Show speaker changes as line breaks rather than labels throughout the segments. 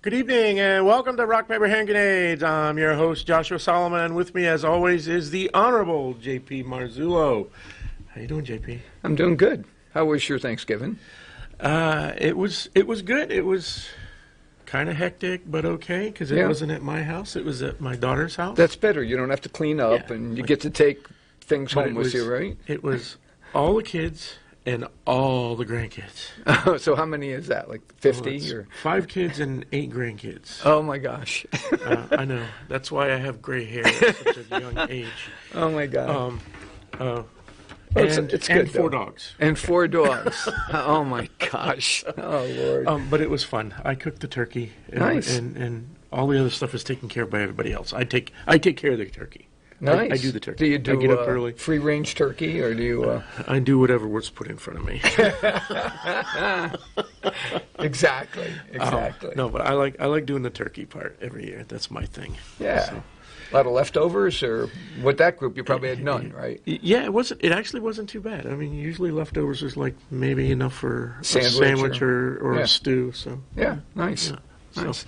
Good evening and welcome to Rock, Paper, Hand Grenades. I'm your host, Joshua Solomon, and with me, as always, is the Honorable J.P. Marzullo. How you doing, J.P.?
I'm doing good. How was your Thanksgiving?
It was good. It was kind of hectic, but okay, because it wasn't at my house. It was at my daughter's house.
That's better. You don't have to clean up, and you get to take things home with you, right?
It was all the kids and all the grandkids.
Oh, so how many is that? Like 50? Or
5 kids and 8 grandkids.
Oh, my gosh.
I know. That's why I have gray hair at such a young age.
Oh, my God.
It's
good,
4 dogs.
And 4 dogs. Oh, my gosh. Oh, Lord.
But it was fun. I cooked the turkey.
Nice.
And all the other stuff is taken care of by everybody else. I take care of the turkey.
Nice.
I do the turkey.
Do you do
I get up early.
Free-range turkey, or do you...
I do whatever was put in front of me.
Exactly.
No, but I like doing the turkey part every year. That's my thing.
Yeah.
So.
A lot of leftovers, or with that group, you probably had none, right?
Yeah, it actually wasn't too bad. I mean, usually leftovers is like maybe enough for a sandwich or a stew. So
yeah, nice.
Yeah.
Nice.
So.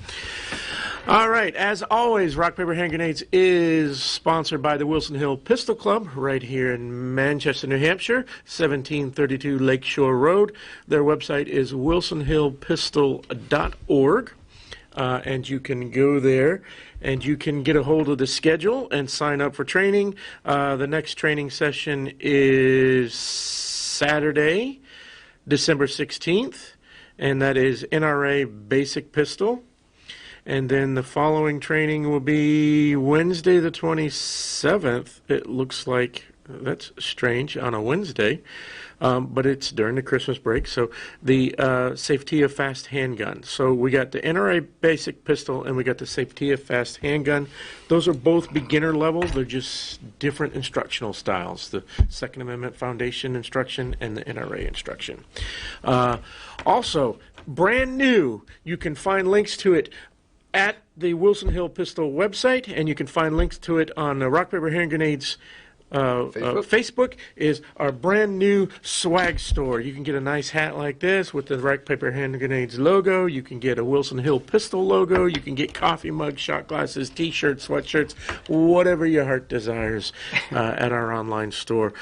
All right, as always, Rock, Paper, Hand Grenades is sponsored by the Wilson Hill Pistol Club right here in Manchester, New Hampshire, 1732 Lakeshore Road. Their website is wilsonhillpistol.org, and you can go there and you can get a hold of the schedule and sign up for training. The next training session is Saturday, December 16th, and that is NRA Basic Pistol. And then the following training will be Wednesday the 27th. It looks like that's strange on a Wednesday, but it's during the Christmas break. So the Safetia Fast Handgun. So we got the NRA Basic Pistol and we got the Safetia Fast Handgun. Those are both beginner level. They're just different instructional styles. The Second Amendment Foundation instruction and the NRA instruction. Also, brand new, you can find links to it at the Wilson Hill Pistol website, and you can find links to it on the Rock, Paper, Hand Grenades Facebook is our brand new swag store. You can get a nice hat like this with the Rock, Paper, Hand Grenades logo. You can get a Wilson Hill Pistol logo. You can get coffee mugs, shot glasses, t-shirts, sweatshirts, whatever your heart desires at our online store.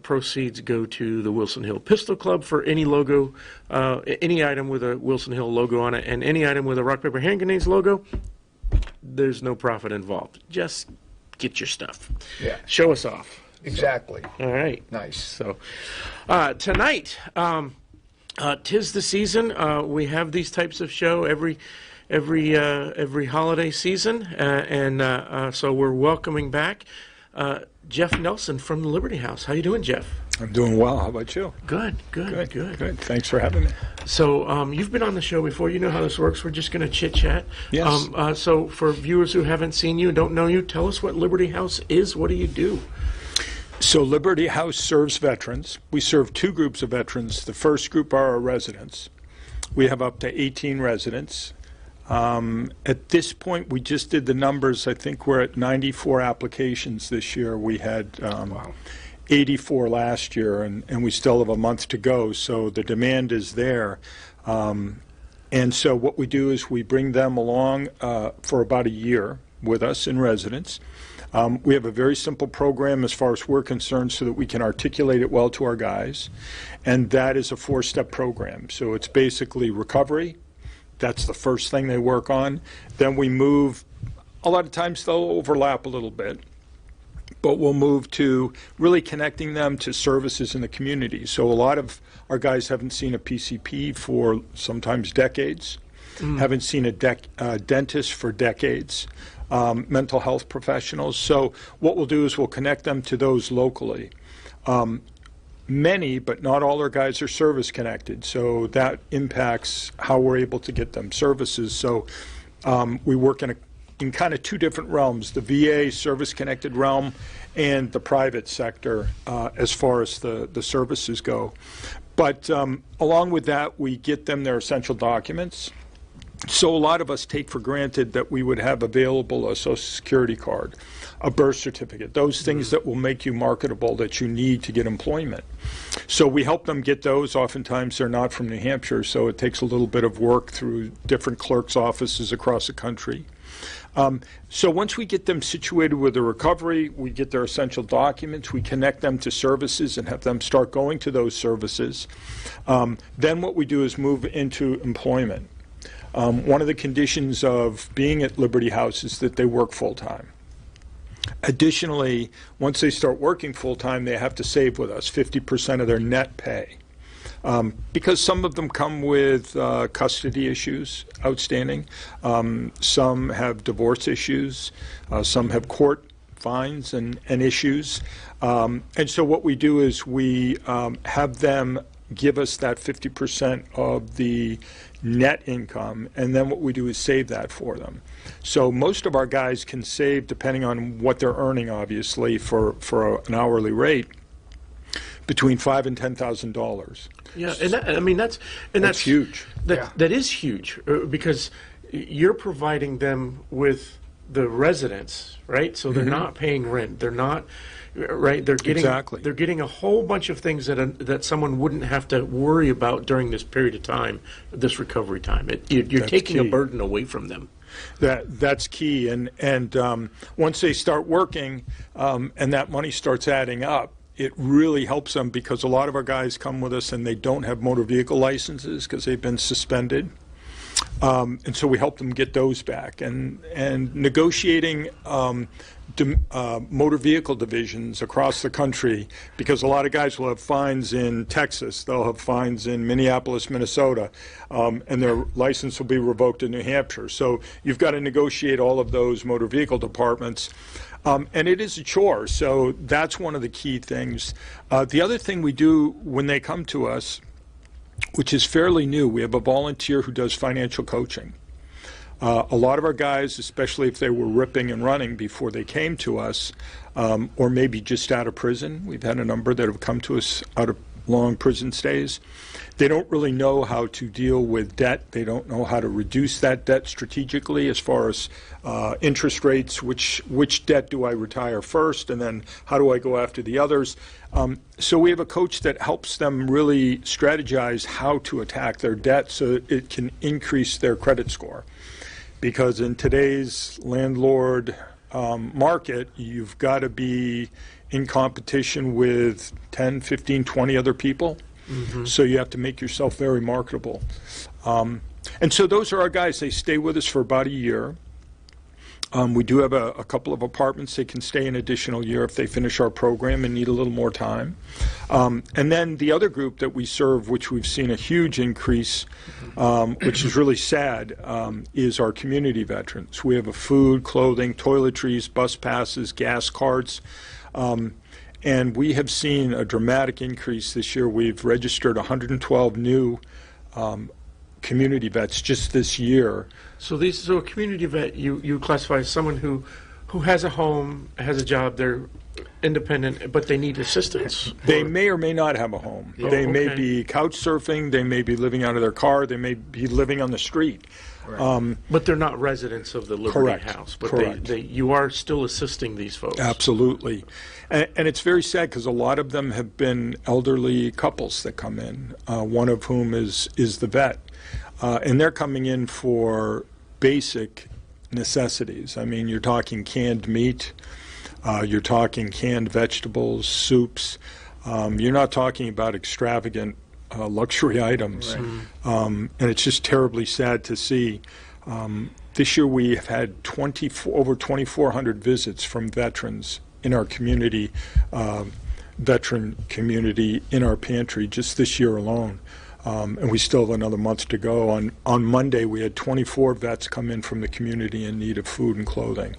Proceeds go to the Wilson Hill Pistol Club for any logo, any item with a Wilson Hill logo on it, and any item with a Rock, Paper, Hand Grenades logo. There's no profit involved. Just get your stuff.
Yeah.
Show us off.
Exactly.
All right.
Nice.
So tonight, 'tis the season. We have these types of show every holiday season, and so we're welcoming back Jeff Nelson from the Liberty House. How you doing, Jeff?
I'm doing well. How about you?
Good.
Thanks for having me.
So you've been on the show before. You know how this works. We're just going to chit-chat.
Yes.
So for viewers who haven't seen you, don't know you, tell us what Liberty House is. What do you do?
So Liberty House serves veterans. We serve 2 groups of veterans. The first group are our residents. We have up to 18 residents. At this point, we just did the numbers. I think we're at 94 applications this year. We had 84 last year, and we still have a month to go, so the demand is there. And so what we do is we bring them along for about a year with us in residence. We have a very simple program as far as we're concerned so that we can articulate it well to our guys, and that is a 4-step program. So it's basically recovery. That's the first thing they work on. Then we move, a lot of times they'll overlap a little bit, but we'll move to really connecting them to services in the community. So a lot of our guys haven't seen a PCP for sometimes decades. haven't seen a dentist for decades, mental health professionals. So what we'll do is we'll connect them to those locally. Many, but not all our guys are service connected, so that impacts how we're able to get them services. So we work in kind of two different realms, the VA service-connected realm and the private sector as far as the services go. But along with that, we get them their essential documents. So a lot of us take for granted that we would have available a Social Security card, a birth certificate, those things that will make you marketable that you need to get employment. So we help them get those. Oftentimes they're not from New Hampshire, so it takes a little bit of work through different clerks' offices across the country. So once we get them situated with a recovery, we get their essential documents, we connect them to services and have them start going to those services. Then what we do is move into employment. One of the conditions of being at Liberty House is that they work full-time. Additionally, once they start working full-time, they have to save with us 50% of their net pay. Because some of them come with custody issues outstanding. Some have divorce issues. Some have court fines and issues. And so what we do is we have them give us that 50% of the net income, and then what we do is save that for them. So most of our guys can save, depending on what they're earning, obviously, for an hourly rate, between $5,000 and $10,000.
Yeah, and that's
huge.
That is huge because you're providing them with the residence, right? So they're not paying rent. They're not, right? They're getting a whole bunch of things that someone wouldn't have to worry about during this period of time, this recovery time. You're taking
key.
a burden away from them.
That's key. And once they start working and that money starts adding up, it really helps them because a lot of our guys come with us and they don't have motor vehicle licenses because they've been suspended. And so we help them get those back. And negotiating motor vehicle divisions across the country, because a lot of guys will have fines in Texas, they'll have fines in Minneapolis, Minnesota, and their license will be revoked in New Hampshire. So you've got to negotiate all of those motor vehicle departments. And it is a chore, so that's one of the key things. The other thing we do when they come to us, which is fairly new, we have a volunteer who does financial coaching. A lot of our guys, especially if they were ripping and running before they came to us, or maybe just out of prison, we've had a number that have come to us out of long prison stays. They don't really know how to deal with debt. They don't know how to reduce that debt strategically as far as interest rates, which debt do I retire first, and then how do I go after the others. So we have a coach that helps them really strategize how to attack their debt so it can increase their credit score. Because in today's landlord market, you've got to be in competition with 10, 15, 20 other people. So you have to make yourself very marketable. And so those are our guys. They stay with us for about a year. We do have a couple of apartments they can stay an additional year if they finish our program and need a little more time. And then the other group that we serve, which we've seen a huge increase, which is really sad, is our community veterans. We have a food, clothing, toiletries, bus passes, gas cards. And we have seen a dramatic increase this year. We've registered 112 new community vets just this year.
So a community vet, you classify as someone who has a home, has a job, they're independent, but they need assistance.
They may or may not have a home. They may be couch surfing, they may be living out of their car, they may be living on the street.
Right.
But they're not residents of the Liberty
Correct.
House. But
Correct.
you are still assisting these folks.
Absolutely. And it's very sad because a lot of them have been elderly couples that come in, one of whom is the vet. And they're coming in for basic necessities. I mean, you're talking canned meat, you're talking canned vegetables, soups. You're not talking about extravagant luxury items.
Right.
And it's just terribly sad to see. This year we have had over 2,400 visits from veterans in our community, veteran community in our pantry, just this year alone. and we still have another month to go. On Monday, we had 24 vets come in from the community in need of food and clothing.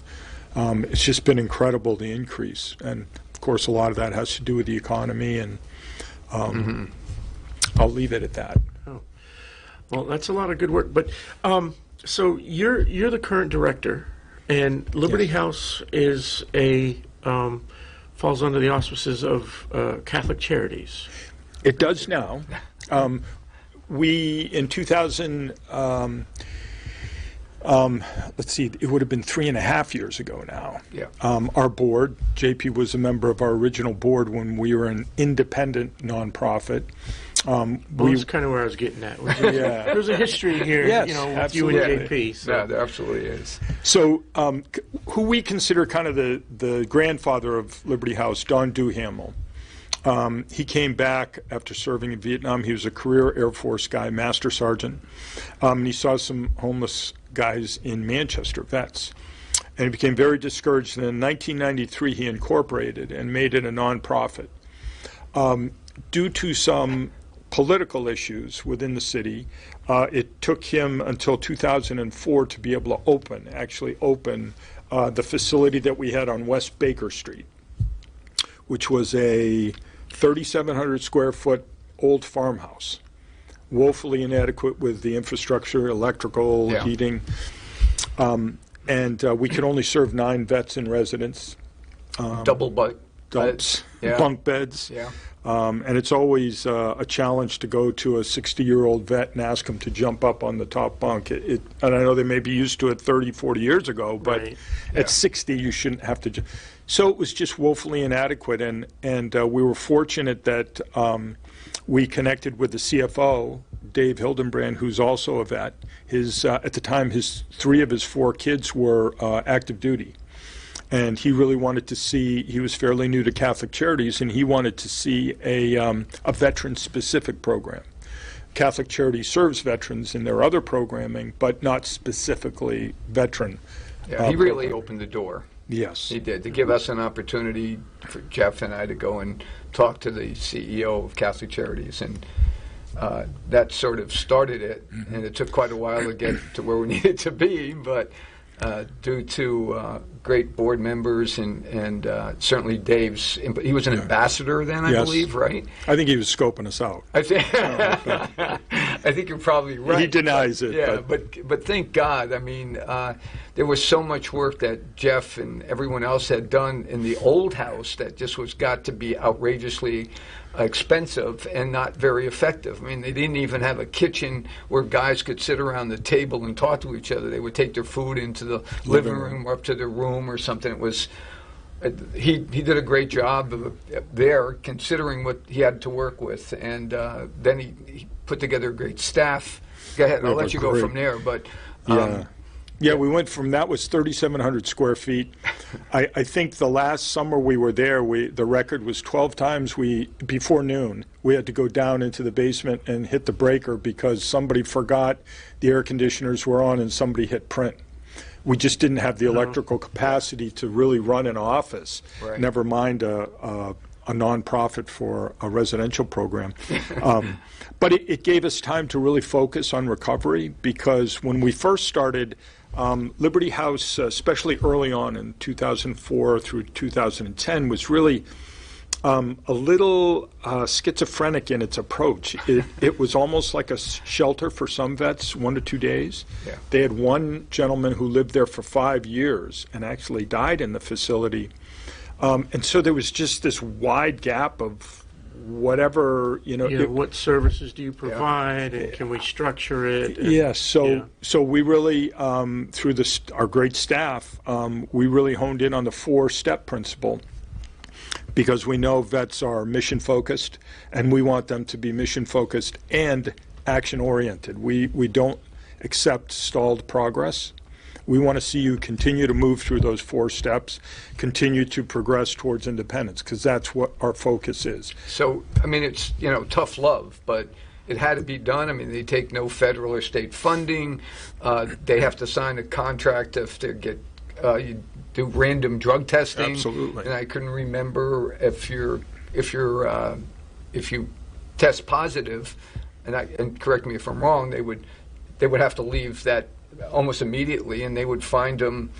It's just been incredible, the increase. And, of course, a lot of that has to do with the economy, and I'll leave it at that.
Oh. Well, that's a lot of good work. But so you're the current director, and Liberty
Yes.
House is falls under the auspices of Catholic Charities.
It does now. We, in 2000, let's see, it would have been 3.5 years ago now.
Yeah.
Our board, JP was a member of our original board when we were an independent nonprofit.
Well, that's kind of where I was getting at.
Yeah.
There's a history here,
Yes,
with
absolutely.
you and JP. So.
Yeah, there absolutely is.
So, who we consider kind of the grandfather of Liberty House, Don Duhamel. He came back after serving in Vietnam. He was a career Air Force guy, Master Sergeant. And he saw some homeless guys in Manchester, vets. And he became very discouraged. And in 1993, he incorporated and made it a nonprofit. Due to some political issues within the city, it took him until 2004 to be able to actually open the facility that we had on West Baker Street, which was a 3,700 square foot old farmhouse, woefully inadequate with the infrastructure, electrical,
Yeah.
heating. And we could only serve 9 vets in residence.
Double bunk
Dumps,
Yeah.
bunk beds.
Yeah.
And it's always a challenge to go to a 60-year-old vet and ask him to jump up on the top bunk. And I know they may be used to it 30, 40 years ago, but
Right.
at 60, you shouldn't have to. So it was just woefully inadequate. And we were fortunate that we connected with the CFO, Dave Hildenbrand, who's also a vet. At the time, 3 of his 4 kids were active duty. And he really wanted to see, he was fairly new to Catholic Charities, and he wanted to see a veteran-specific program. Catholic Charities serves veterans in their other programming, but not specifically veteran.
Yeah, he really opened the door.
Yes.
He did, to give us an opportunity for Jeff and I to go and talk to the CEO of Catholic Charities. And that sort of started it, and it took quite a while to get to where we needed to be, but due to great board members and certainly Dave's input. He was an ambassador then, I
Yes.
believe, right?
I think he was scoping us out.
I think you're probably right.
He denies it.
Yeah, but thank God. I mean, there was so much work that Jeff and everyone else had done in the old house that just got to be outrageously expensive and not very effective. I mean, they didn't even have a kitchen where guys could sit around the table and talk to each other. They would take their food into the living room or up to their room or something. It was he did a great job there, considering what he had to work with, and then he put together a great staff. Go ahead, I'll let you go from there. But
yeah, we went from, that was 3,700 square feet. I think the last summer we were there, the record was 12 times before noon, we had to go down into the basement and hit the breaker because somebody forgot the air conditioners were on and somebody hit print. We just didn't have the electrical capacity to really run an office,
Right.
never mind a nonprofit for a residential program. But it gave us time to really focus on recovery, because when we first started, Liberty House, especially early on in 2004 through 2010, was really a little schizophrenic in its approach. It was almost like a shelter for some vets, 1 to 2 days.
Yeah.
They had one gentleman who lived there for 5 years and actually died in the facility. And so there was just this wide gap of whatever,
what services do you provide, and can we structure it? And,
Yes, so we really, through our great staff, we really honed in on the 4-step principle, because we know vets are mission-focused, and we want them to be mission-focused and action-oriented. We don't accept stalled progress. We want to see you continue to move through those 4 steps, continue to progress towards independence, because that's what our focus is.
So, I mean, it's, tough love, but it had to be done. I mean, they take no federal or state funding. They have to sign a contract if they get, you do random drug testing.
Absolutely.
And I couldn't remember if you test positive and correct me if I'm wrong, they would have to leave that almost immediately, and they would find them.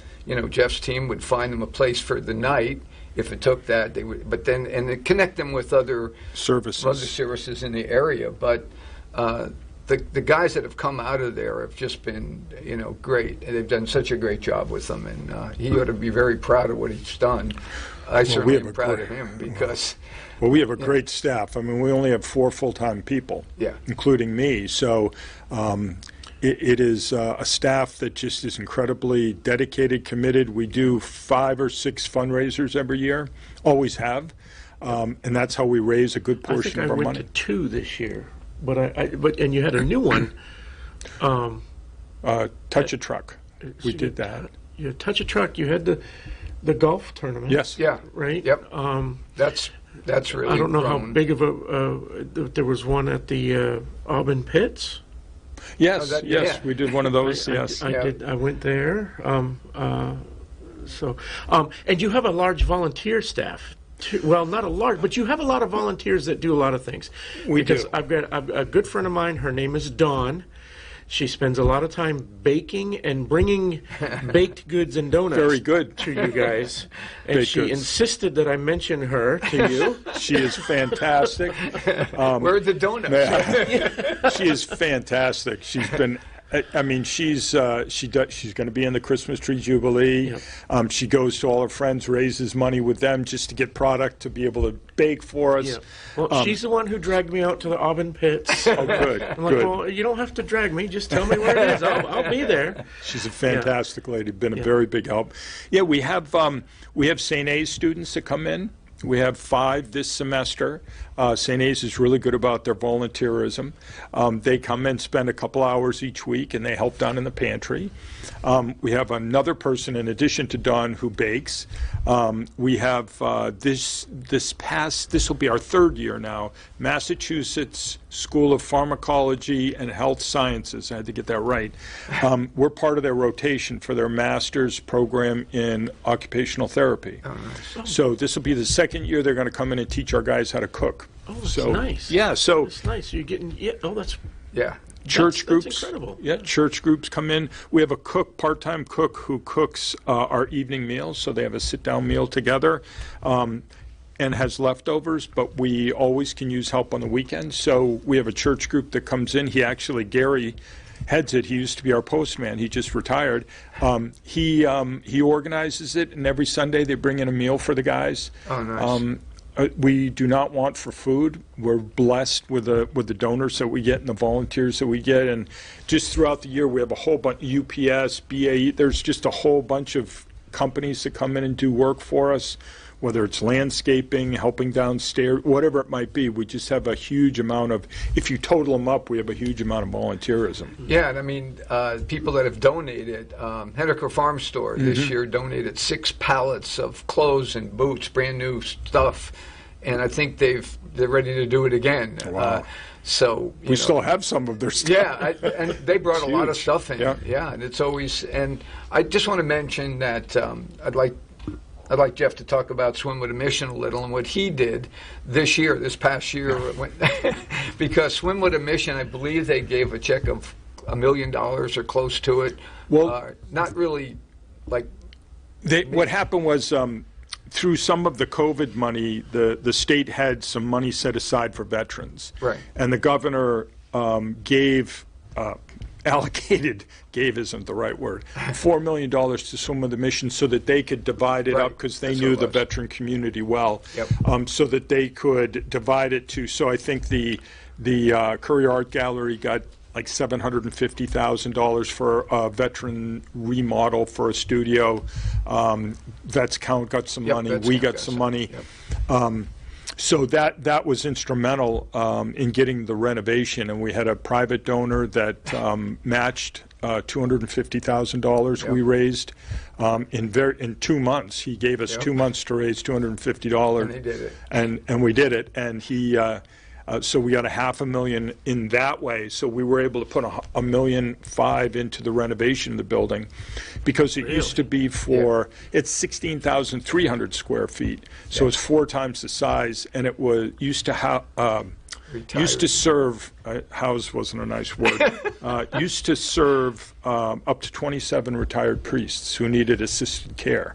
Jeff's team would find them a place for the night. If it took that, they would, but then and connect them with other services in the area. But the guys that have come out of there have just been, great. And they've done such a great job with them, and he ought to be very proud of what he's done. I certainly am proud of him because.
Well, we have a great staff. I mean, we only have 4 full-time people, including me. So it is a staff that just is incredibly dedicated, committed. We do 5 or 6 fundraisers every year, always have, and that's how we raise a good portion of our money.
I went to 2 this year, but and you had a new one.
Touch a Truck. We did that.
You Touch a Truck. You had the golf tournament.
Yes.
Yeah.
Right.
Yep. That's really.
I don't know how big of there was one at the Auburn Pits.
Yes, we did one of those.
I did. I went there. And you have a large volunteer staff. Well, not a large, but you have a lot of volunteers that do a lot of things.
We do.
I've got a good friend of mine. Her name is Dawn. She spends a lot of time baking and bringing baked goods and donuts
Very good.
to you guys. And
Baked
she
goods.
insisted that I mention her to you.
She is fantastic.
Where are the donuts?
She is fantastic. She's been. I mean, she's going to be in the Christmas Tree Jubilee.
Yep.
She goes to all her friends, raises money with them just to get product to be able to bake for us.
Yeah. Well, she's the one who dragged me out to the Auburn Pits.
Oh, good.
I'm like, well, you don't have to drag me. Just tell me where it is. I'll be there.
She's a fantastic lady. Been a very big help. Yeah, we have St. A's students that come in. We have 5 this semester. St. A's is really good about their volunteerism. They come and spend a couple hours each week, and they help down in the pantry. We have another person in addition to Dawn who bakes. We have this will be our 3rd year now, Massachusetts School of Pharmacology and Health Sciences. I had to get that right. We're part of their rotation for their master's program in occupational therapy.
Oh, nice.
So this will be the 2nd year they're going to come in and teach our guys how to cook.
Oh, that's nice.
Yeah, so
that's nice. You're getting that's
church groups.
That's incredible.
Yeah, church groups come in. We have a part-time cook who cooks our evening meals, so they have a sit-down meal together. And has leftovers, but we always can use help on the weekends. So we have a church group that comes in. Gary heads it. He used to be our postman. He just retired. He organizes it, and every Sunday they bring in a meal for the guys.
Oh, nice.
We do not want for food. We're blessed with the donors that we get and the volunteers that we get, and just throughout the year we have a whole bunch. UPS, BAE. There's just a whole bunch of companies that come in and do work for us. Whether it's landscaping, helping downstairs, whatever it might be, we just have a huge amount of, if you total them up, we have a huge amount of volunteerism.
Yeah, and I mean, people that have donated, Henniker Farm Store this year donated 6 pallets of clothes and boots, brand new stuff, and I think they're ready to do it again.
Wow.
So
we still have some of their stuff.
Yeah, and they brought a lot of stuff in.
Yeah.
And it's always, and I just want to mention that I'd like Jeff to talk about Swim with a Mission a little and what he did this past year, because Swim with a Mission, I believe they gave a check of $1 million or close to it.
Well,
not really like.
What happened was through some of the COVID money, the state had some money set aside for veterans.
Right.
And the governor allocated, gave isn't the right word, $4 million to Swim with a Mission so that they could divide it up, because they knew the veteran community well.
Yep.
So that they could divide it to, so I think the Currier Art Gallery got like $750,000 for a veteran remodel for a studio. Vets Count got some money. We got some money.
Yep.
So that was instrumental in getting the renovation, and we had a private donor that matched $250,000 we raised in 2 months. He gave us 2 months to raise $250,
and he did it.
And we did it. And he, So we got $500,000 in that way. So we were able to put $1.5 million into the renovation of the building, because it used to be it's 16,300 square feet. So it's 4 times the size, and it was used to serve, house wasn't a nice word, used to serve up to 27 retired priests who needed assisted care.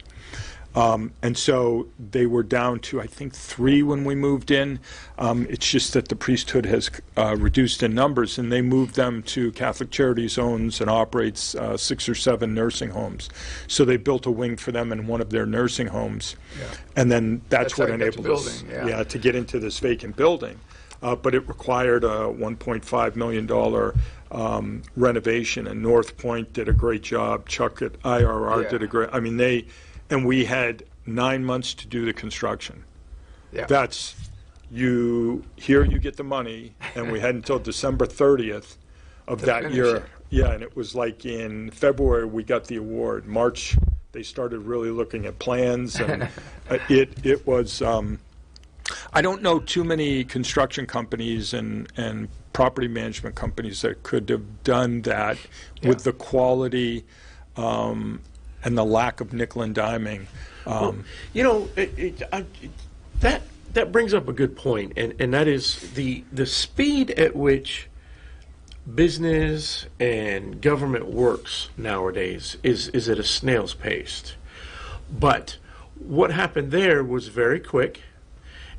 And so they were down to, I think, 3 when we moved in. It's just that the priesthood has reduced in numbers, and they moved them to Catholic Charities owns and operates 6 or 7 nursing homes. So they built a wing for them in one of their nursing homes. Yeah. And then that's what enabled us to get into this vacant building. But it required a $1.5 million renovation, and North Point did a great job. Chuck at IRR did a great, I mean, and we had 9 months to do the construction. Yeah. That's, you get the money, and we had until December 30th of that year. Yeah, and it was like in February we got the award. March they started really looking at plans, and it was, I don't know too many construction companies and property management companies that could have done that with the quality and the lack of nickel and diming.
Well, you know, that brings up a good point, and that is the speed at which business and government works nowadays is at a snail's pace. But what happened there was very quick,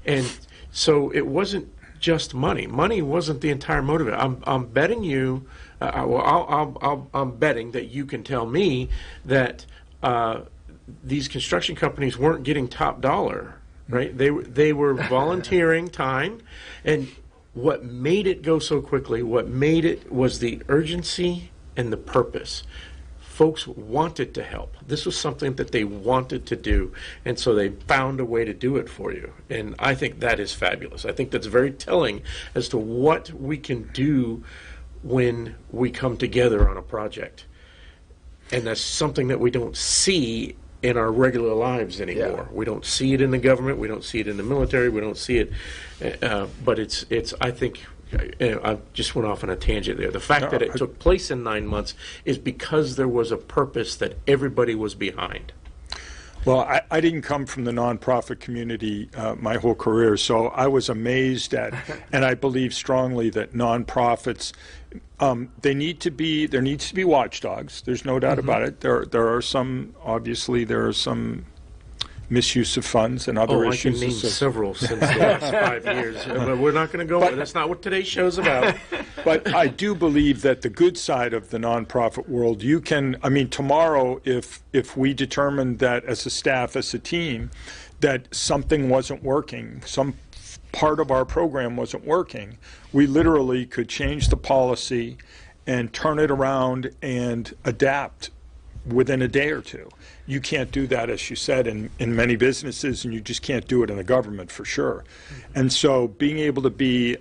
and so it wasn't just money. Money wasn't the entire motivator. I'm betting you. I'm betting that you can tell me that these construction companies weren't getting top dollar, right? They were volunteering time, and what made it go so quickly, what made it was the urgency and the purpose. Folks wanted to help. This was something that they wanted to do, and so they found a way to do it for you. And I think that is fabulous. I think that's very telling as to what we can do when we come together on a project. And that's something that we don't see in our regular lives anymore. We don't see it in the government. We don't see it in the military. We don't see it. But it's. I think I just went off on a tangent there. The fact that it took place in 9 months is because there was a purpose that everybody was behind.
Well, I didn't come from the nonprofit community my whole career, so I was amazed at, and I believe strongly that nonprofits, there needs to be watchdogs. There's no doubt about it. There are some, obviously, there are some misuse of funds and other issues.
I can name several since the last 5 years, but we're not going to go. That's not what today's show's about.
But I do believe that the good side of the nonprofit world, you can. I mean, tomorrow, if we determined that as a staff, as a team, that something wasn't working, some part of our program wasn't working, we literally could change the policy and turn it around and adapt within a day or two. You can't do that, as you said, in many businesses, and you just can't do it in the government for sure. And so being able to be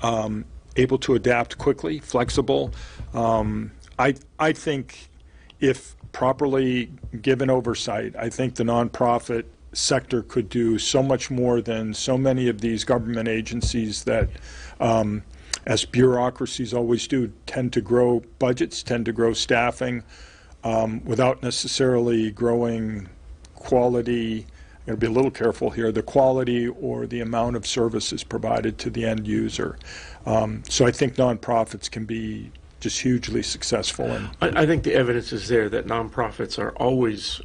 able to adapt quickly, flexible, I think if properly given oversight, I think the nonprofit sector could do so much more than so many of these government agencies that, as bureaucracies always do, tend to grow budgets, tend to grow staffing, without necessarily growing quality. I'm going to be a little careful here, the quality or the amount of services provided to the end user. So I think nonprofits can be just hugely successful. And
I think the evidence is there that nonprofits are always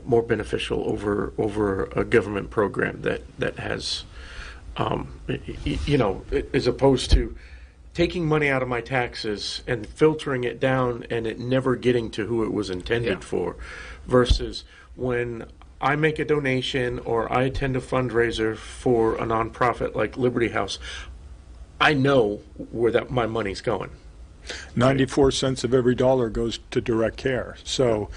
more beneficial over a government program that has, as opposed to taking money out of my taxes and filtering it down and it never getting to who it was intended for, versus when I make a donation or I attend a fundraiser for a nonprofit like Liberty House, I know where my money's going.
94 cents of every dollar goes to direct care. So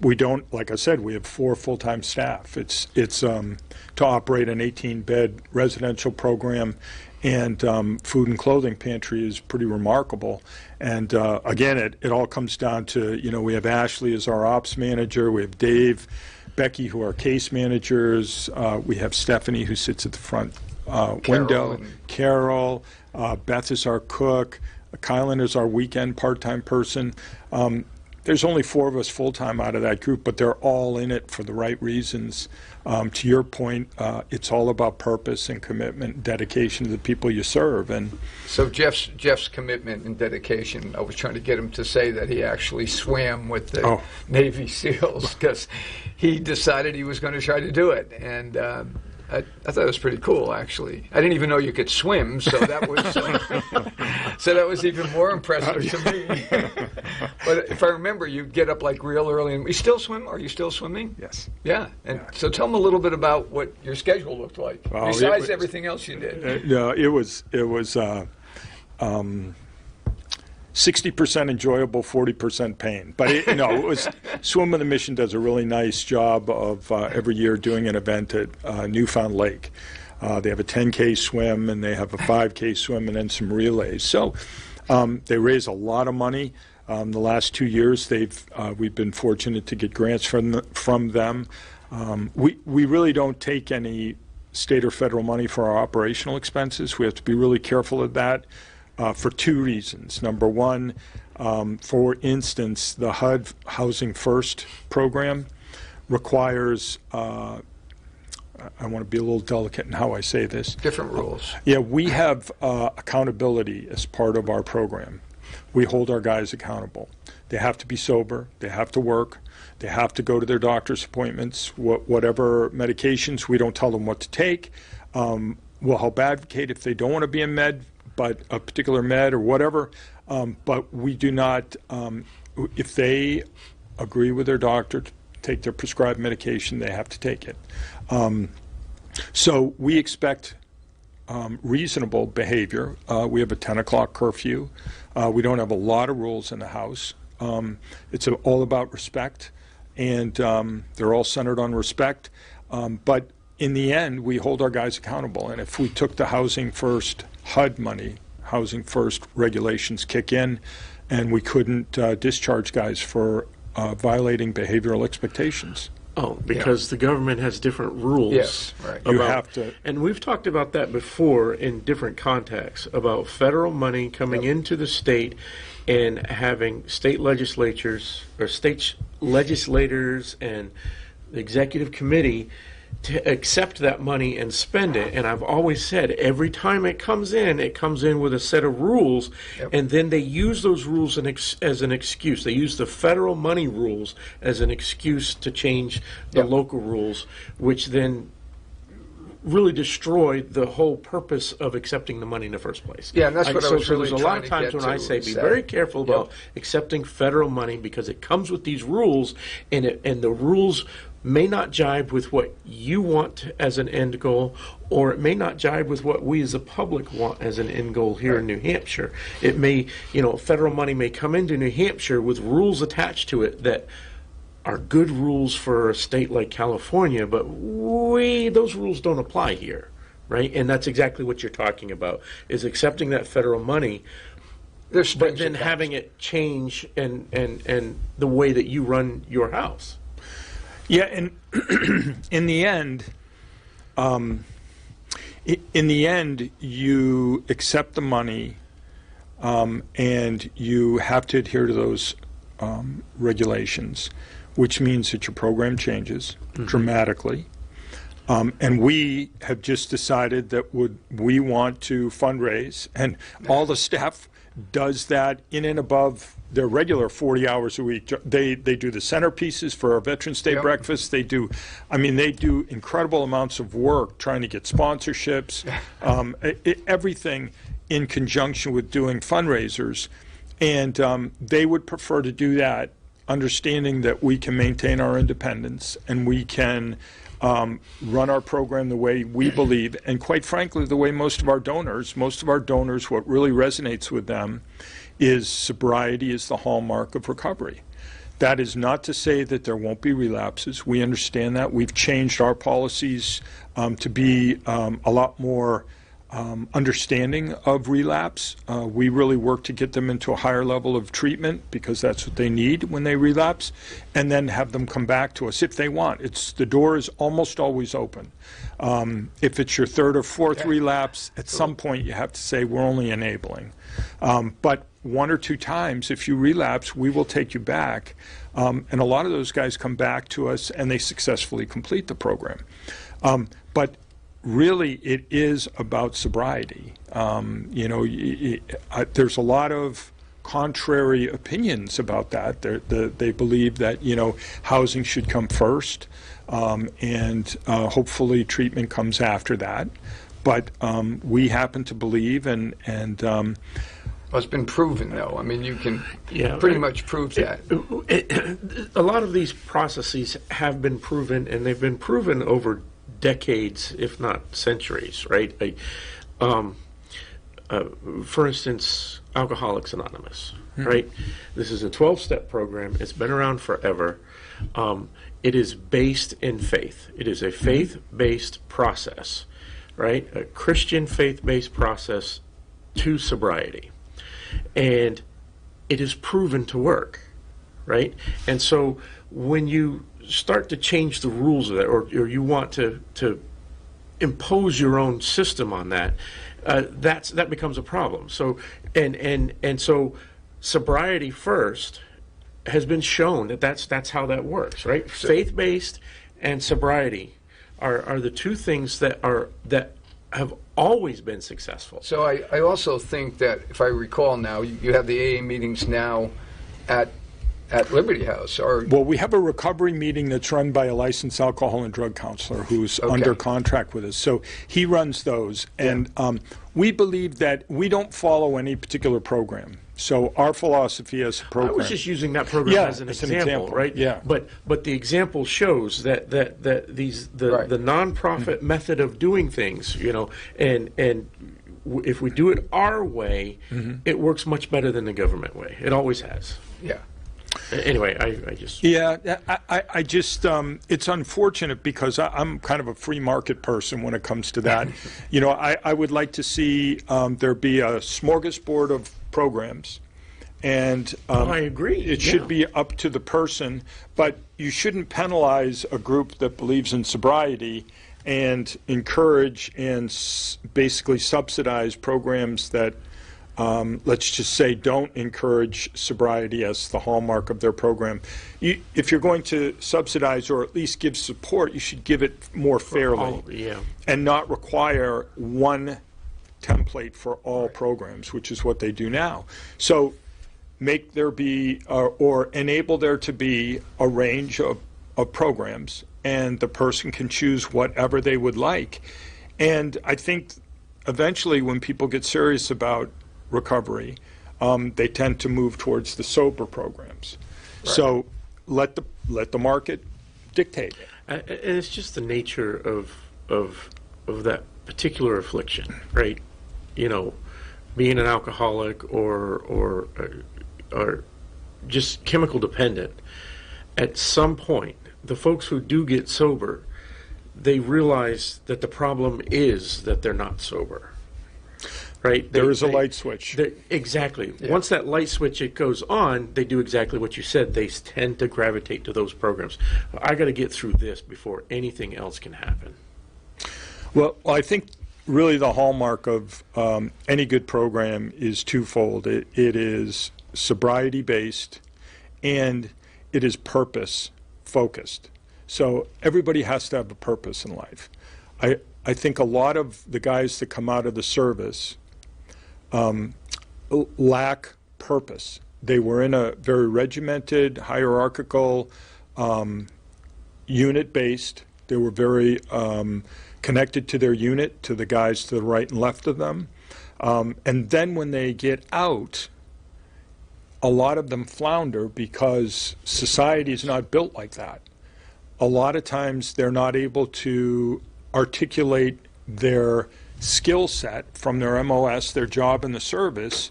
we don't, like I said, we have 4 full-time staff. It's to operate an 18-bed residential program, and food and clothing pantry is pretty remarkable. And again, it all comes down to, we have Ashley as our ops manager, we have Dave, Becky, who are case managers, we have Stephanie, who sits at the front window.
and-
Carol, Beth is our cook, Kylan is our weekend part-time person. There's only 4 of us full-time out of that group, but they're all in it for the right reasons. To your point, it's all about purpose and commitment and dedication to the people you serve. And
So Jeff's commitment and dedication, I was trying to get him to say that he actually swam with the Navy SEALs because he decided he was going to try to do it. And I thought it was pretty cool, actually. I didn't even know you could swim, so that was even more impressive to me. But if I remember, you get up like real early. And you still swim? Are you still swimming?
yes.
Yeah. And so tell them a little bit about what your schedule looked like, besides everything else you did.
No, it was 60% enjoyable, 40% pain. But it was Swim with a Mission does a really nice job of every year doing an event at Newfound Lake. They have a 10K swim and they have a 5K swim and then some relays. So they raise a lot of money. The last 2 years, we've been fortunate to get grants from them. We really don't take any state or federal money for our operational expenses. We have to be really careful of that. For 2 reasons. Number one, for instance, the HUD Housing First program requires, I want to be a little delicate in how I say this.
Different rules.
Yeah, we have accountability as part of our program. We hold our guys accountable. They have to be sober. They have to work. They have to go to their doctor's appointments. Whatever medications, we don't tell them what to take. We'll help advocate if they don't want to be in med, but a particular med or whatever, but we do not, if they agree with their doctor to take their prescribed medication, they have to take it. So we expect reasonable behavior. We have a 10 o'clock curfew. We don't have a lot of rules in the house. It's all about respect, and they're all centered on respect. But in the end, we hold our guys accountable. And if we took the Housing First HUD money, Housing First regulations kick in, and we couldn't discharge guys for violating behavioral expectations.
Oh, because the government has different rules.
Yes, right.
You have to.
And we've talked about that before in different contexts, about federal money coming into the state and having state legislatures or state legislators and the executive committee to accept that money and spend it. And I've always said, every time it comes in with a set of rules, and then they use those rules as an excuse. They use the federal money rules as an excuse to change the local rules, which then really destroyed the whole purpose of accepting the money in the first place.
Yeah, and that's what I was really
there's a lot of times when I say be very careful about accepting federal money, because it comes with these rules, and the rules may not jibe with what you want as an end goal, or it may not jibe with what we as a public want as an end goal here in New Hampshire. It may, federal money may come into New Hampshire with rules attached to it that are good rules for a state like California, but those rules don't apply here, right? And that's exactly what you're talking about, is accepting that federal money, but then having it change and the way that you run your house.
Yeah, and in the end, you accept the money, and you have to adhere to those regulations, which means that your program changes dramatically. And we have just decided that we want to fundraise, and all the staff does that in and above their regular 40 hours a week. They do the centerpieces for our Veterans Day breakfast. They do incredible amounts of work trying to get sponsorships, everything in conjunction with doing fundraisers. And they would prefer to do that, understanding that we can maintain our independence and we can run our program the way we believe, and quite frankly, the way most of our donors, what really resonates with them is sobriety is the hallmark of recovery. That is not to say that there won't be relapses. We understand that. We've changed our policies to be a lot more understanding of relapse. We really work to get them into a higher level of treatment because that's what they need when they relapse, and then have them come back to us if they want. The door is almost always open. If it's your third or fourth relapse, at some point you have to say we're only enabling. But one or two times, if you relapse, we will take you back. And a lot of those guys come back to us and they successfully complete the program. But really, it is about sobriety. There's a lot of contrary opinions about that. They believe that housing should come first, and hopefully treatment comes after that. But we happen to believe, and
well, it's been proven, though. I mean, you can pretty much prove that.
A lot of these processes have been proven, and they've been proven over decades, if not centuries, right? For instance, Alcoholics Anonymous, right? This is a 12-step program. It's been around forever. It is based in faith. It is a faith-based process, right? A Christian faith-based process to sobriety. And it is proven to work, right? And so when you start to change the rules of that, or you want to impose your own system on that, that becomes a problem. So and so sobriety first has been shown that's how that works, right?
So,
faith-based and sobriety are the two things that have always been successful.
So I also think that, if I recall now, you have the AA meetings now at Liberty House,
well, we have a recovery meeting that's run by a licensed alcohol and drug counselor who's under contract with us. So he runs those, and we believe that we don't follow any particular program. So our philosophy as a program.
I was just using that program as an example, right?
Yeah.
But the example shows that the nonprofit method of doing things, and if we do it our way, it works much better than the government way. It always has.
Yeah.
Anyway, I just...
Yeah, I just, it's unfortunate because I'm kind of a free market person when it comes to that. I would like to see there be a smorgasbord of programs, and
I agree.
It should be up to the person, but you shouldn't penalize a group that believes in sobriety and encourage and basically subsidize programs that let's just say don't encourage sobriety as the hallmark of their program. If you're going to subsidize or at least give support, you should give it more fairly and not require one template for all programs, which is what they do now. So make there be or enable there to be a range of programs, and the person can choose whatever they would like. And I think eventually when people get serious about recovery, they tend to move towards the sober programs. Right. So let the market dictate.
And it's just the nature of that particular affliction, right? Being an alcoholic or just chemical dependent. At some point, the folks who do get sober, they realize that the problem is that they're not sober. Right?
There is a light switch.
Exactly. Yeah. Once that light switch it goes on, they do exactly what you said. They tend to gravitate to those programs. I got to get through this before anything else can happen.
Well, I think really the hallmark of any good program is twofold. It is sobriety-based, and it is purpose-focused. So everybody has to have a purpose in life. I think a lot of the guys that come out of the service lack purpose. They were in a very regimented, hierarchical, unit-based. They were very connected to their unit, to the guys to the right and left of them. And then when they get out, a lot of them flounder because society is not built like that. A lot of times they're not able to articulate their skill set from their MOS, their job in the service,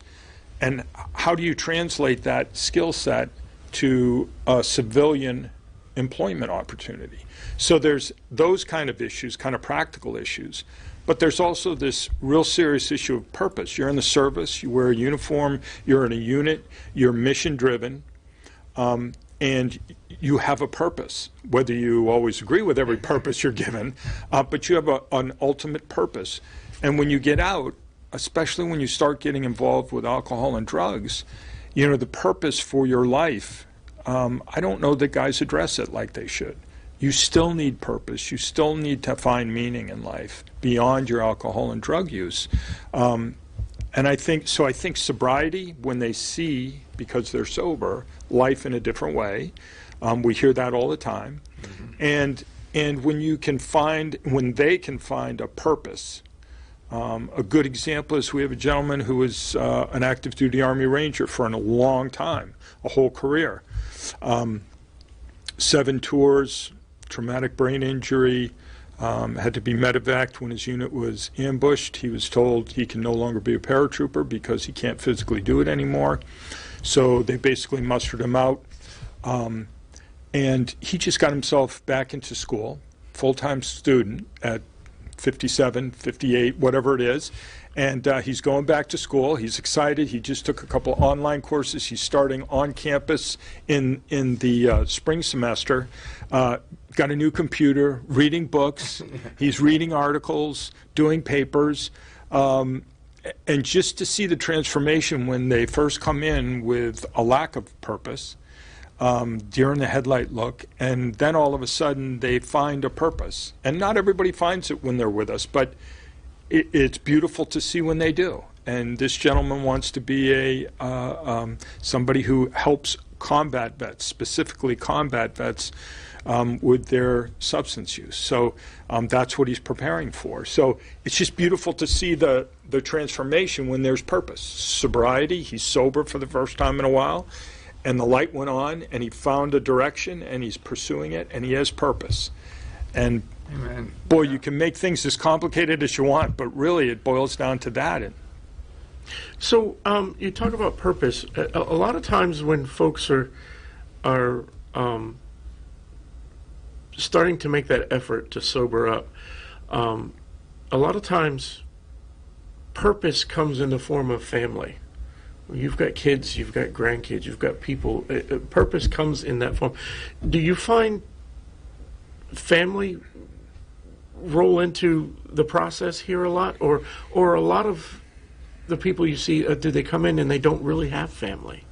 and how do you translate that skill set to a civilian employment opportunity? So there's those kind of issues, kind of practical issues. But there's also this real serious issue of purpose. You're in the service, you wear a uniform, you're in a unit, you're mission driven, and you have a purpose, whether you always agree with every purpose you're given, but you have an ultimate purpose. And when you get out, especially when you start getting involved with alcohol and drugs, you know, the purpose for your life, I don't know that guys address it like they should. You still need purpose. You still need to find meaning in life beyond your alcohol and drug use. And I think sobriety, when they see, because they're sober, life in a different way, we hear that all the time. Mm-hmm. And when they can find a purpose. A good example is we have a gentleman who was an active duty Army Ranger for a long time, a whole career. 7 tours, traumatic brain injury, had to be medevaced when his unit was ambushed. He was told he can no longer be a paratrooper because he can't physically do it anymore. So they basically mustered him out. And he just got himself back into school, full-time student at 57, 58, whatever it is. And he's going back to school. He's excited. He just took a couple online courses. He's starting on campus in the spring semester. Got a new computer, reading books. He's reading articles, doing papers. And just to see the transformation when they first come in with a lack of purpose, deer in the headlight look, and then all of a sudden they find a purpose. And not everybody finds it when they're with us, but it's beautiful to see when they do. And this gentleman wants to be somebody who helps combat vets, specifically combat vets, with their substance use. So that's what he's preparing for. So it's just beautiful to see the transformation when there's purpose. Sobriety, he's sober for the first time in a while, and the light went on, and he found a direction, and he's pursuing it, and he has purpose. And
Amen.
Boy, you can make things as complicated as you want, but really it boils down to that.
So you talk about purpose. A lot of times when folks are starting to make that effort to sober up, a lot of times purpose comes in the form of family. You've got kids, you've got grandkids, you've got people. Purpose comes in that form. Do you find family roll into the process here a lot, or a lot of the people you see, do they come in and they don't really have family?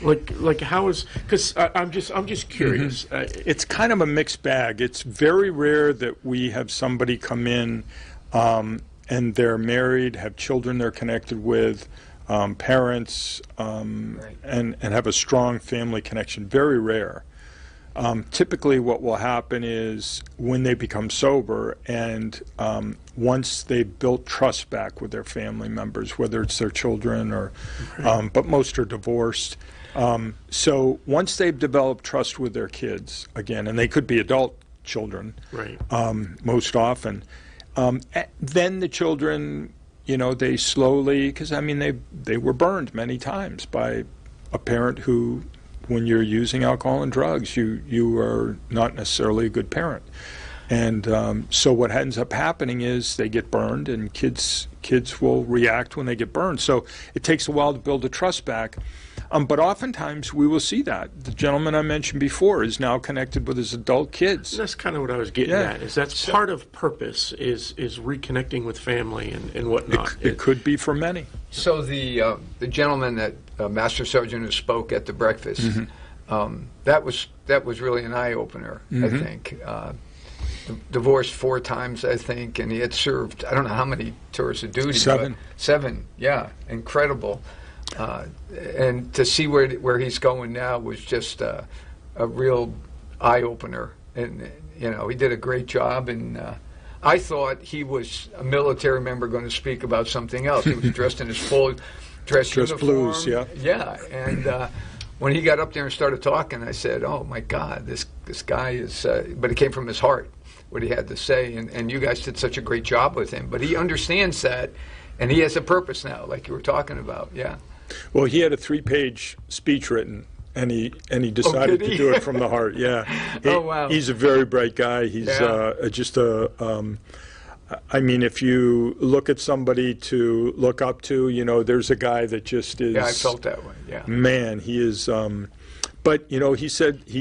Like how is, because I'm just curious.
Mm-hmm. It's kind of a mixed bag. It's very rare that we have somebody come in and they're married, have children they're connected with, parents,
Right.
and have a strong family connection. Very rare. Typically what will happen is when they become sober and once they've built trust back with their family members, whether it's their children or, but most are divorced. So once they've developed trust with their kids, again, and they could be adult children,
Right.
Most often, then the children, you know, they slowly, because I mean they were burned many times by a parent who, when you're using alcohol and drugs, you are not necessarily a good parent. And so what ends up happening is they get burned, and kids will react when they get burned. So it takes a while to build the trust back. But oftentimes we will see that. The gentleman I mentioned before is now connected with his adult kids.
And that's kind of what I was getting at, is that's part of purpose, is reconnecting with family and whatnot.
It could be for many.
So the gentleman that Master Sergeant who spoke at the breakfast,
Mm-hmm.
that was really an eye opener.
Mm-hmm.
I think divorced 4 times, I think, and he had served I don't know how many tours of duty.
7.
But 7, yeah, incredible. And to see where he's going now was just a real eye opener. And you know, he did a great job. And I thought he was a military member going to speak about something else. He was dressed in his full dress uniform.
blues, yeah.
Yeah, and when he got up there and started talking, I said, "Oh my God, this guy is." But it came from his heart, what he had to say, and you guys did such a great job with him. But he understands that, and he has a purpose now, like you were talking about. Yeah.
Well, he had a 3-page speech written, and he decided
did he?
to do it from the heart. Yeah.
Oh, wow.
He's a very bright guy. He's
Yeah.
just a I mean, if you look at somebody to look up to, you know, there's a guy that just is.
Yeah, I felt that way. Yeah.
Man, he is. But you know, he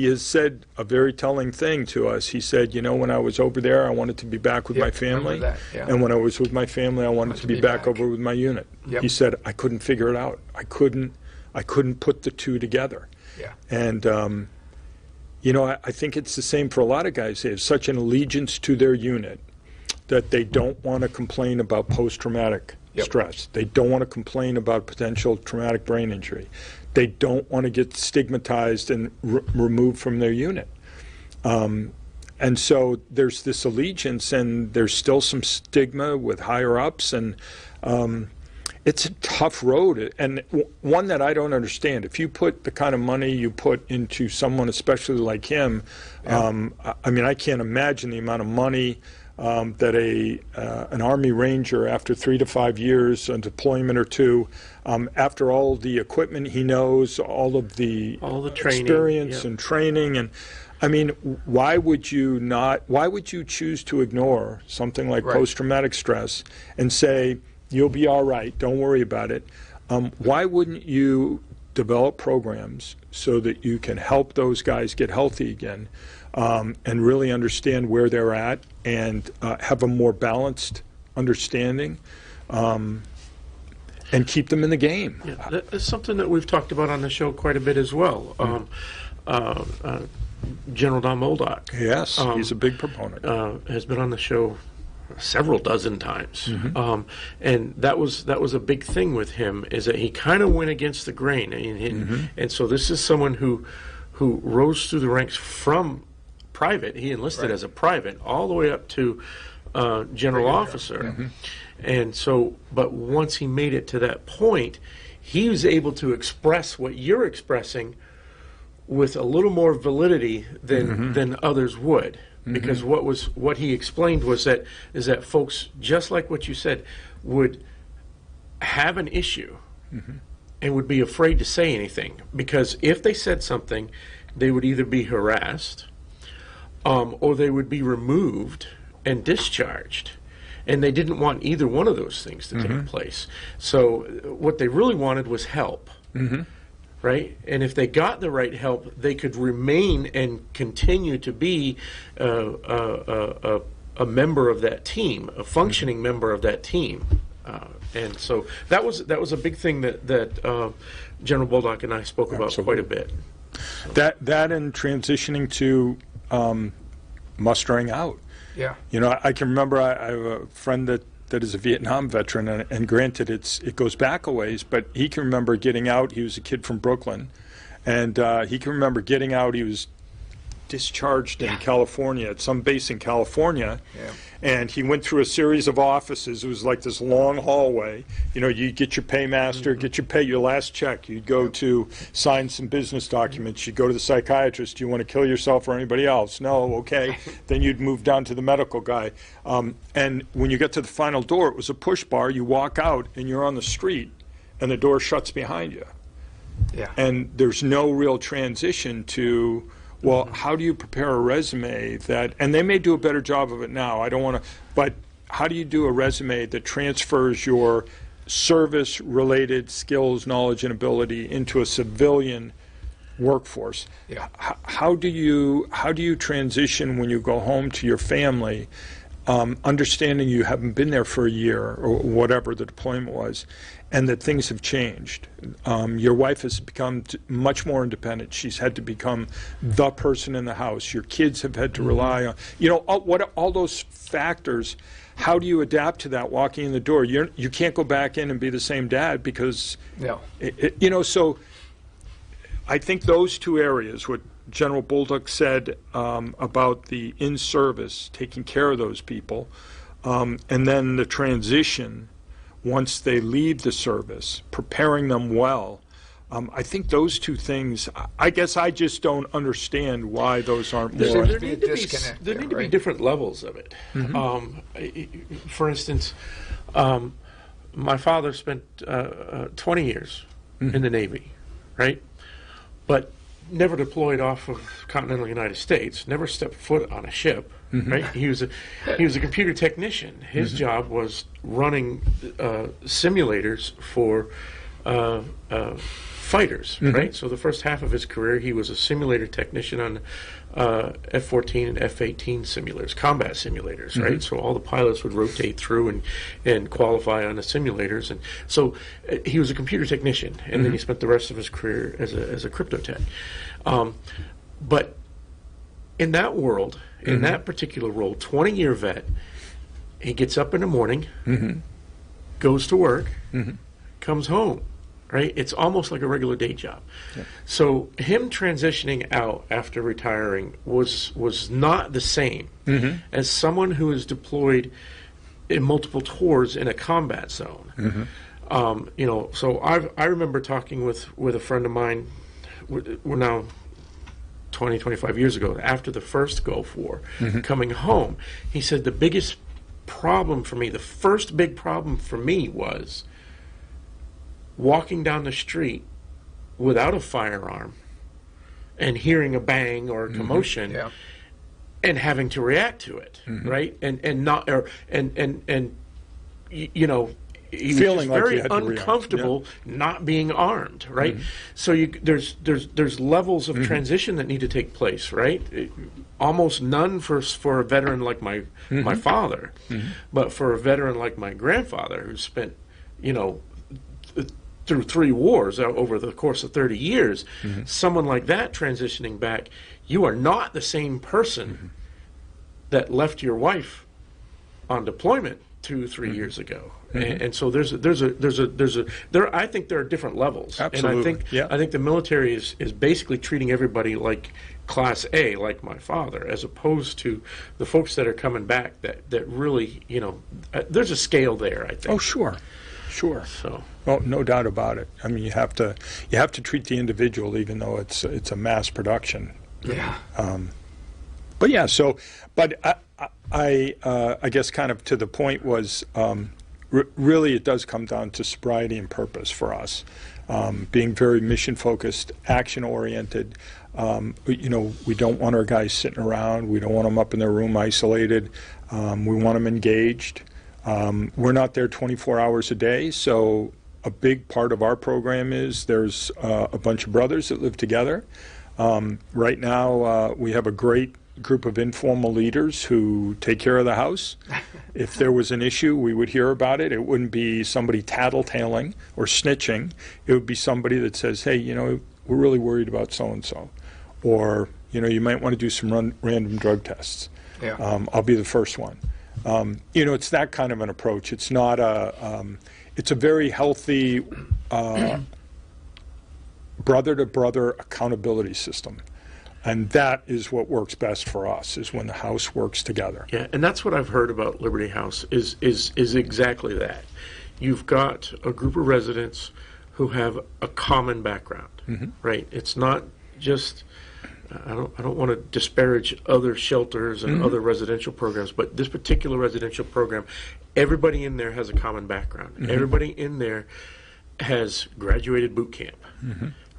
has said a very telling thing to us. He said, you know, when I was over there, I wanted to be back with my family,
remember that, yeah.
and when I was with my family, I wanted to be back over with my unit.
Yep.
He said, I couldn't figure it out. I couldn't put the two together.
Yeah.
And you know, I think it's the same for a lot of guys. They have such an allegiance to their unit that they don't want to complain about post-traumatic stress. They don't want to complain about potential traumatic brain injury. They don't want to get stigmatized and removed from their unit. And so there's this allegiance, and there's still some stigma with higher ups, and it's a tough road, and one that I don't understand. If you put the kind of money you put into someone, especially like him, I mean, I can't imagine the amount of money that an Army Ranger, after 3 to 5 years, a deployment or two, after all the equipment he knows, all the
training,
experience and training, and I mean, why would you choose to ignore something like post-traumatic stress and say, you'll be all right, don't worry about it? Why wouldn't you develop programs so that you can help those guys get healthy again, and really understand where they're at, and have a more balanced understanding, and keep them in the game?
Yeah, that's something that we've talked about on the show quite a bit as well. General Don Moldock.
Yes, he's a big proponent.
Has been on the show several dozen times, and that was a big thing with him, is that he kind of went against the grain, and so this is someone who rose through the ranks from private. He enlisted as a private all the way up to general officer, and so, but once he made it to that point, he was able to express what you're expressing with a little more validity than others would. Because what he explained was that folks, just like what you said, would have an issue and would be afraid to say anything, because if they said something, they would either be harassed or they would be removed and discharged, and they didn't want either one of those things to take place. So what they really wanted was help. Right? And if they got the right help, they could remain and continue to be a member of that team, a functioning member of that team. And so that was a big thing that General Bolduc and I spoke about quite a bit. So.
That and transitioning to mustering out.
Yeah.
You know, I can remember I have a friend that is a Vietnam veteran, and granted it goes back a ways, but he can remember getting out. He was a kid from Brooklyn, and he can remember getting out. He was discharged in California, at some base in California, and he went through a series of offices. It was like this long hallway. You know, you get your paymaster, get your last check. You'd go to sign some business documents. You'd go to the psychiatrist. Do you want to kill yourself or anybody else? No, okay. Then you'd move down to the medical guy. And when you get to the final door, it was a push bar. You walk out, and you're on the street, and the door shuts behind you.
Yeah.
And there's no real transition to, well, how do you prepare a resume that, and they may do a better job of it now, I don't want to, but how do you do a resume that transfers your service-related skills, knowledge, and ability into a civilian workforce?
Yeah.
How do you transition when you go home to your family, understanding you haven't been there for a year or whatever the deployment was, and that things have changed? Your wife has become much more independent. She's had to become the person in the house. Your kids have had to rely on, you know, all those factors. How do you adapt to that walking in the door? You can't go back in and be the same dad, because, you know, so I think those two areas, what General Bolduc said about the in-service, taking care of those people, and then the transition once they leave the service, preparing them well. I think those two things, I guess I just don't understand why those aren't more.
There need to be different levels of it. For instance, my father spent 20 years in the Navy, right? But never deployed off of continental United States, never stepped foot on a ship, right? He was a computer technician. His job was running simulators for fighters, right? So the first half of his career, he was a simulator technician on F-14 and F-18 simulators, combat simulators, right? So all the pilots would rotate through and qualify on the simulators, and so he was a computer technician, and then he spent the rest of his career as a crypto tech. But in that world, in that particular role, 20-year vet, he gets up in the morning, goes to work, comes home, right? It's almost like a regular day job. Yeah. So him transitioning out after retiring was not the same as someone who is deployed in multiple tours in a combat zone. You know, so I remember talking with a friend of mine. We're now 20, 25 years ago, after the first Gulf War, coming home, he said the biggest problem for me, the first big problem for me, was walking down the street without a firearm and hearing a bang or a commotion and having to react to it, right? And not, or and you know, he
feeling
was
like
very
you had to
uncomfortable not being armed, right? So there's levels of transition that need to take place, right? Almost none for a veteran like my father, but for a veteran like my grandfather, who spent, you know, through 3 wars over the course of 30 years, someone like that transitioning back, you are not the same person that left your wife on deployment 2-3 years ago. And so I think there are different levels.
Absolutely.
And I think the military is basically treating everybody like Class A, like my father, as opposed to the folks that are coming back that really, you know, there's a scale there, I think.
Oh, sure. Sure.
So,
oh, no doubt about it. I mean, you have to treat the individual, even though it's a mass production.
Yeah.
But yeah. So, but I guess kind of to the point was, really, it does come down to sobriety and purpose for us, being very mission focused, action oriented. You know, we don't want our guys sitting around. We don't want them up in their room isolated. We want them engaged. We're not there 24 hours a day, so a big part of our program is there's a bunch of brothers that live together. Right now, we have a great group of informal leaders who take care of the house. If there was an issue, we would hear about it. It wouldn't be somebody tattletaling or snitching. It would be somebody that says, hey, you know, we're really worried about so-and-so. Or, you know, you might want to do some random drug tests.
Yeah.
I'll be the first one. You know, it's that kind of an approach. It's not it's a very healthy brother-to-brother accountability system. And that is what works best for us, is when the house works together.
yeah, and that's what I've heard about Liberty House is exactly that. You've got a group of residents who have a common background, right? It's not just, I don't want to disparage other shelters and other residential programs, but this particular residential program, everybody in there has a common background. Everybody in there has graduated boot camp,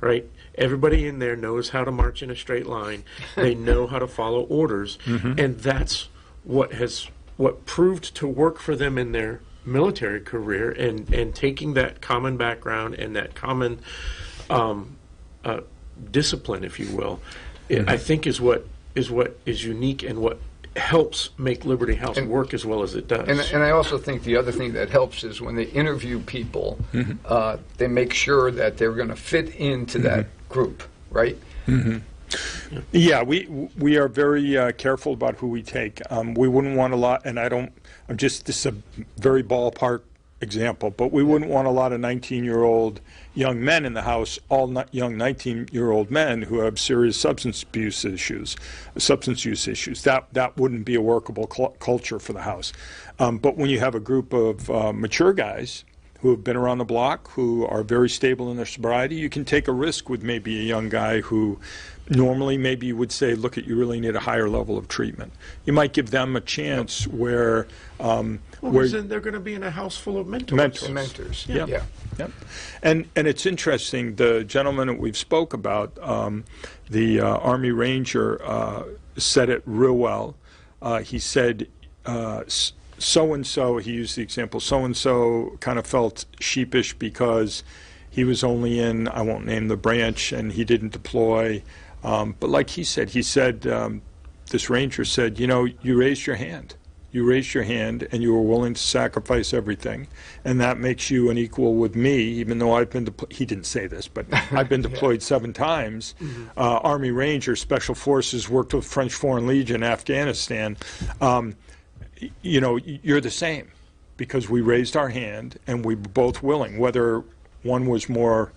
right? Everybody in there knows how to march in a straight line. They know how to follow orders, and that's what proved to work for them in their military career, and taking that common background and that common discipline, if you will, I think is what is unique and what helps make Liberty House work as well as it does.
And I also think the other thing that helps is when they interview people, they make sure that they're going to fit into that group, right?
Yeah, we are very careful about who we take. We wouldn't want a lot, and this is a very ballpark example, but we wouldn't want a lot of 19-year-old young men in the house, all young 19-year-old men who have serious substance use issues. That wouldn't be a workable culture for the house. But when you have a group of mature guys who have been around the block, who are very stable in their sobriety, you can take a risk with maybe a young guy who normally maybe you would say, look, you really need a higher level of treatment. You might give them a chance where
then they're going to be in a house full of mentors.
Mentors.
Yeah. Yep. And it's interesting, the gentleman that we've spoke about, the Army Ranger, said it real well. he said, so-and-so, he used the example, so-and-so kind of felt sheepish because he was only in, I won't name the branch, and he didn't deploy. But like he said, this ranger said, you know, you raised your hand. You raised your hand and you were willing to sacrifice everything. And that makes you an equal with me, even though I've been deployed. He didn't say this, but I've been deployed 7 times. Army Ranger, Special Forces, worked with French Foreign Legion, Afghanistan. You know, you're the same because we raised our hand and we were both willing, whether one was more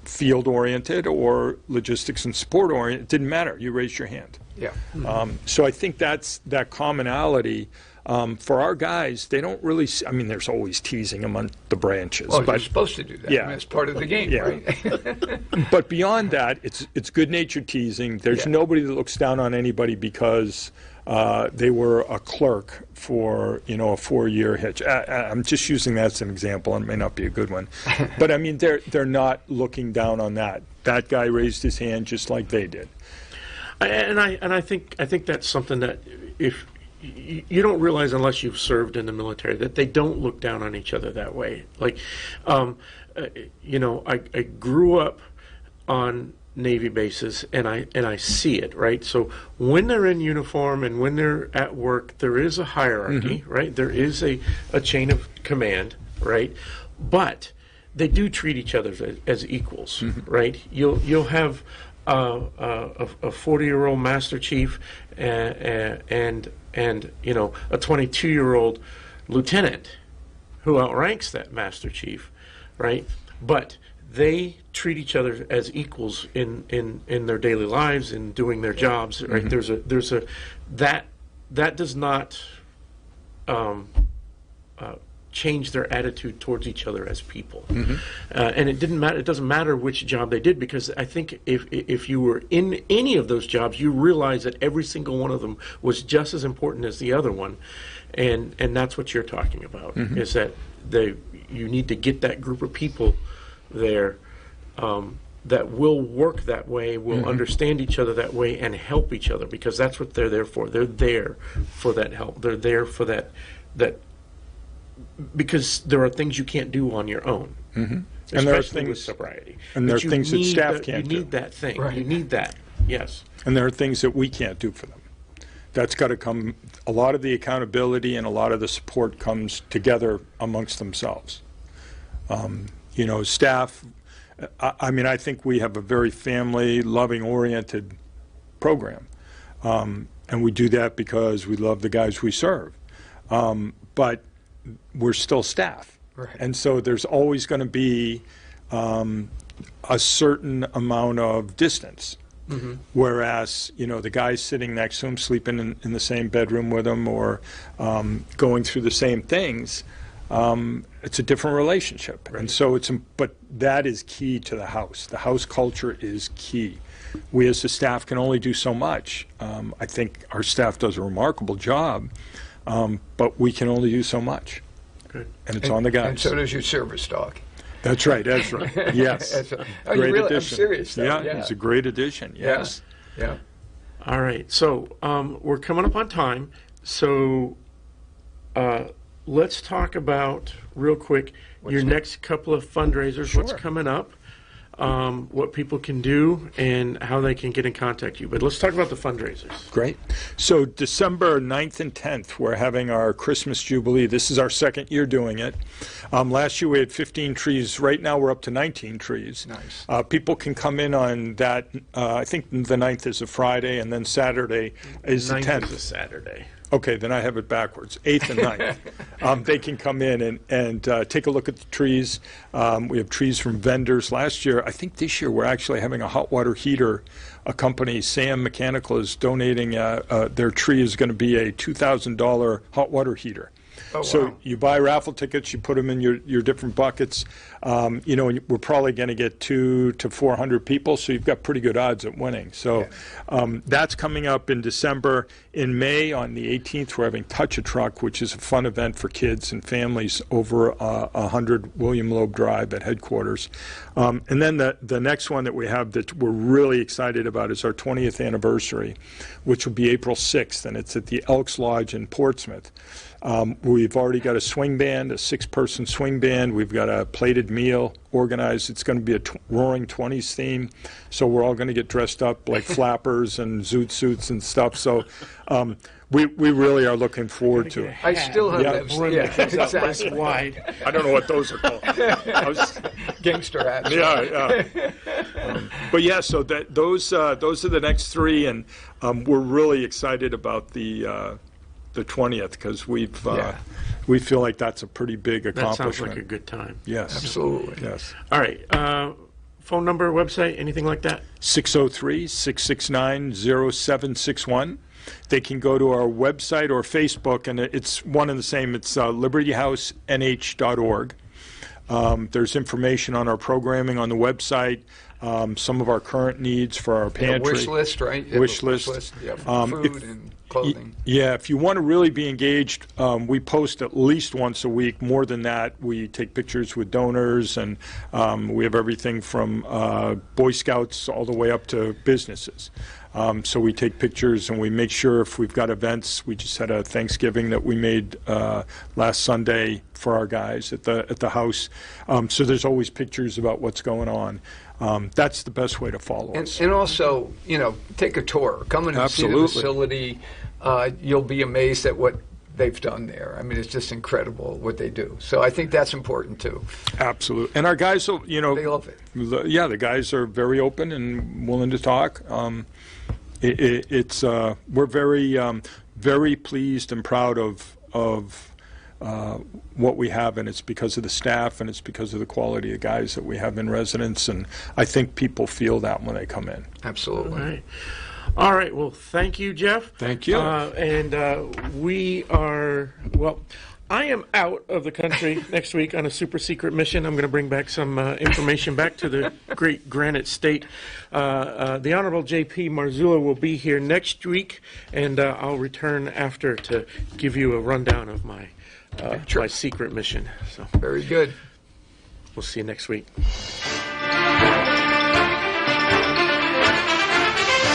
field-oriented or logistics and support-oriented. It didn't matter. You raised your hand.
Yeah.
So I think that's that commonality. For our guys, they don't really I mean, there's always teasing among the branches.
Oh,
but
you're supposed to do that.
Yeah.
I mean, that's part of the game,
Yeah.
right?
But beyond that, it's good-natured teasing. There's nobody that looks down on anybody because they were a clerk for, you know, a 4-year hitch. I'm just using that as an example, and it may not be a good one. But I mean, they're not looking down on that. That guy raised his hand just like they did.
And I think that's something that if you don't realize unless you've served in the military that they don't look down on each other that way. Like, you know, I grew up on Navy bases and I see it, right? So when they're in uniform and when they're at work, there is a hierarchy, right? There is a chain of command, right? But they do treat each other as equals, right? You'll have a 40-year-old Master Chief and you know, a 22-year-old lieutenant who outranks that Master Chief, right? But they treat each other as equals in their daily lives and doing their jobs, right? There's a that does not change their attitude towards each other as people. And it doesn't matter which job they did, because I think if you were in any of those jobs, you realize that every single one of them was just as important as the other one. And that's what you're talking about, is that you need to get that group of people there that will work that way, will understand each other that way, and help each other, because that's what they're there for. They're there for that help. They're there for that because there are things you can't do on your own, especially with sobriety.
And there are things that staff can't do.
You need that thing.
Right.
You need that. Yes.
And there are things that we can't do for them. That's got to come, a lot of the accountability and a lot of the support comes together amongst themselves. You know, staff, I mean, I think we have a very family, loving, oriented program. And we do that because we love the guys we serve. But we're still staff.
Right.
And so there's always going to be a certain amount of distance. Whereas, you know, the guys sitting next to him, sleeping in the same bedroom with him, or going through the same things, it's a different relationship. Right. And so but that is key to the house. The house culture is key. We as the staff can only do so much. I think our staff does a remarkable job, but we can only do so much.
Good.
And it's on the guys.
And so does your service dog.
That's right, that's right. Yes. Great
really,
addition.
I'm serious, though.
Yeah, it's a great addition, yes.
Yeah.
All right. So we're coming up on time. So let's talk about, real quick, your next couple of fundraisers, what's coming up, what people can do, and how they can get in contact with you. But let's talk about the fundraisers.
Great. So December 9th and 10th, we're having our Christmas Jubilee. This is our second year doing it. Last year we had 15 trees. Right now we're up to 19 trees.
Nice.
People can come in on that. I think the 9th is a Friday, and then Saturday is the 10th.
9th is a Saturday.
Okay, then I have it backwards. 8th and 9th. They can come in and take a look at the trees. We have trees from vendors. Last year, I think this year, we're actually having a hot water heater. A company, Sam Mechanical, is donating, their tree is going to be a $2,000 hot water heater.
Oh,
So
wow.
you buy raffle tickets, you put them in your different buckets. And we're probably going to get 200 to 400 people, so you've got pretty good odds at winning. So that's coming up in December. In May, on the 18th, we're having Touch a Truck, which is a fun event for kids and families over 100 William Loeb Drive at headquarters. And then the next one that we have that we're really excited about is our 20th anniversary, which will be April 6th, and it's at the Elks Lodge in Portsmouth. We've already got a swing band, a 6-person swing band. We've got a plated meal organized. It's going to be a Roaring 20s theme, so we're all going to get dressed up like flappers and zoot suits and stuff. So we really are looking forward to it.
I still have those.
One
Yeah,
that comes out less
exactly.
wide.
I don't know what those are called.
Gangster hats.
Yeah. But yeah, so those are the next 3, and we're really excited about the 20th because we feel like that's a pretty big
That
accomplishment.
sounds like a good time.
Yes.
Absolutely.
Yes.
All right. Phone number, website, anything like that?
603-669-0761. They can go to our website or Facebook, and it's one and the same. It's libertyhousenh.org. There's information on our programming on the website, some of our current needs for our pantry.
Wish list, right? You have a
Wish list.
Yeah, food and clothing.
Yeah, if you want to really be engaged, we post at least once a week. More than that, we take pictures with donors, and we have everything from Boy Scouts all the way up to businesses. So we take pictures, and we make sure if we've got events. We just had a Thanksgiving that we made last Sunday for our guys at the house. So there's always pictures about what's going on. That's the best way to follow us.
And also, take a tour. Come in and see the
Absolutely.
facility. You'll be amazed at what they've done there. I mean, it's just incredible what they do. So I think that's important too.
Absolutely. And our guys,
They love it.
Yeah, the guys are very open and willing to talk. We're very pleased and proud of what we have, and it's because of the staff, and it's because of the quality of guys that we have in residence, and I think people feel that when they come in.
Absolutely.
All right. All right. Well, thank you, Jeff.
Thank you.
We are, I am out of the country next week on a super secret mission. I'm going to bring back some information back to the great Granite State. The Honorable J.P. Marzullo will be here next week, and I'll return after to give you a rundown of my secret mission. So
Very good.
we'll see you next week.